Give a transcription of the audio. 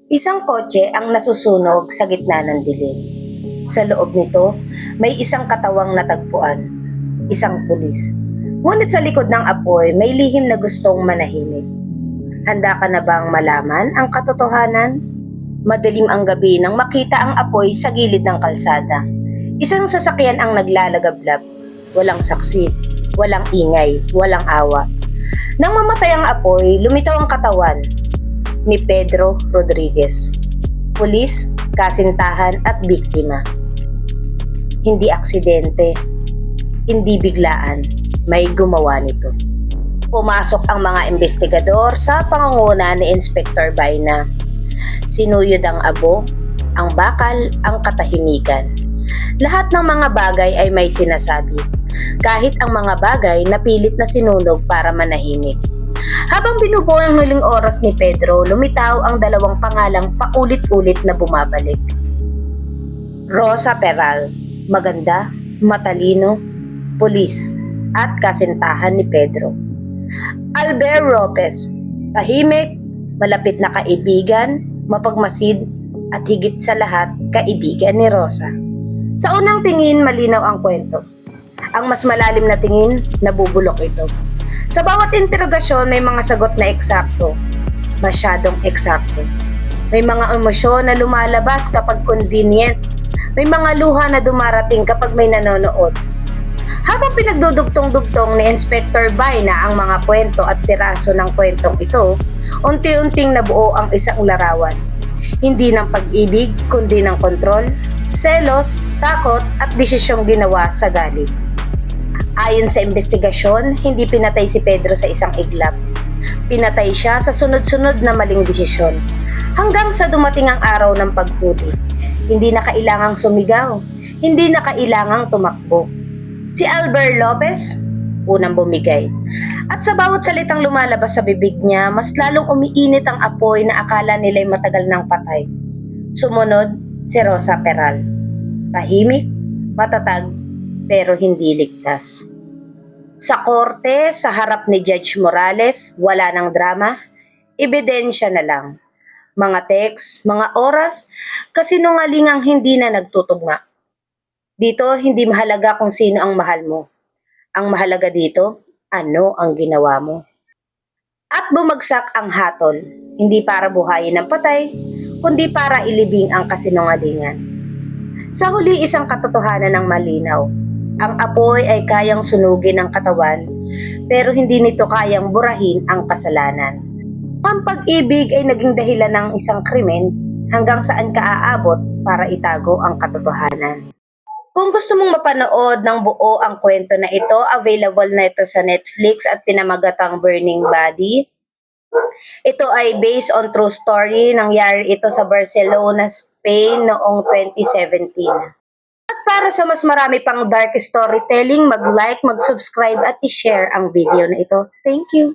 Isang kotse ang nasusunog sa gitna ng dilim. Sa loob nito, may isang katawang natagpuan, isang pulis. Ngunit sa likod ng apoy, may lihim na gustong manahimik. Handa ka na bang malaman ang katotohanan? Madilim ang gabi nang makita ang apoy sa gilid ng kalsada. Isang sasakyan ang naglalagablab. Walang saksi, walang ingay, walang awa. Nang mamatay ang apoy, lumitaw ang katawan ni Pedro Rodriguez. Pulis, kasintahan at biktima. Hindi aksidente, hindi biglaan, may gumawa nito. Pumasok ang mga investigador sa pangunguna ni Inspector Baina. Sinuyod ang abo, ang bakal, ang katahimikan. Lahat ng mga bagay ay may sinasabi, kahit ang mga bagay na pilit na sinunog para manahimik. Habang binubuo ang huling oras ni Pedro, lumitaw ang dalawang pangalang paulit-ulit na bumabalik. Rosa Peral, maganda, matalino, pulis, at kasintahan ni Pedro. Albert Lopez, tahimik, malapit na kaibigan, mapagmasid, at higit sa lahat, kaibigan ni Rosa. Sa unang tingin, malinaw ang kwento. Ang mas malalim na tingin, nabubulok ito. Sa bawat interogasyon, may mga sagot na eksakto. Masyadong eksakto. May mga emosyon na lumalabas kapag convenient. May mga luha na dumarating kapag may nanonood. Habang pinagdudugtong-dugtong ni Inspector Baina ang mga kwento at piraso ng kwentong ito, unti-unting nabuo ang isang larawan. Hindi ng pag-ibig, kundi ng kontrol, selos, takot at desisyong ginawa sa galit. Ayon sa investigasyon, hindi pinatay si Pedro sa isang iglap. Pinatay siya sa sunod-sunod na maling desisyon. Hanggang sa dumating ang araw ng paghuli. Hindi na kailangang sumigaw. Hindi na kailangang tumakbo. Si Albert Lopez, unang bumigay. At sa bawat salitang lumalabas sa bibig niya, mas lalong umiinit ang apoy na akala nila'y matagal nang patay. Sumunod, si Rosa Peral. Tahimik, matatag, pero hindi ligtas. Sa korte, sa harap ni Judge Morales, wala nang drama, ebidensya na lang. Mga text, mga oras, kasinungalingang hindi na nagtutugma. Dito, hindi mahalaga kung sino ang mahal mo. Ang mahalaga dito, ano ang ginawa mo. At bumagsak ang hatol, hindi para buhayin ng patay, kundi para ilibing ang kasinungalingan. Sa huli, isang katotohanan ng malinaw. Ang apoy ay kayang sunugin ang katawan, pero hindi nito kayang burahin ang kasalanan. Ang pag-ibig ay naging dahilan ng isang krimen hanggang saan ka aabot para itago ang katotohanan. Kung gusto mong mapanood ng buo ang kwento na ito, available na ito sa Netflix at pinamagatang Burning Body. Ito ay based on true story. Nangyari ito sa Barcelona, Spain noong 2017. At para sa mas marami pang dark storytelling, mag-like, mag-subscribe at i-share ang video na ito. Thank you!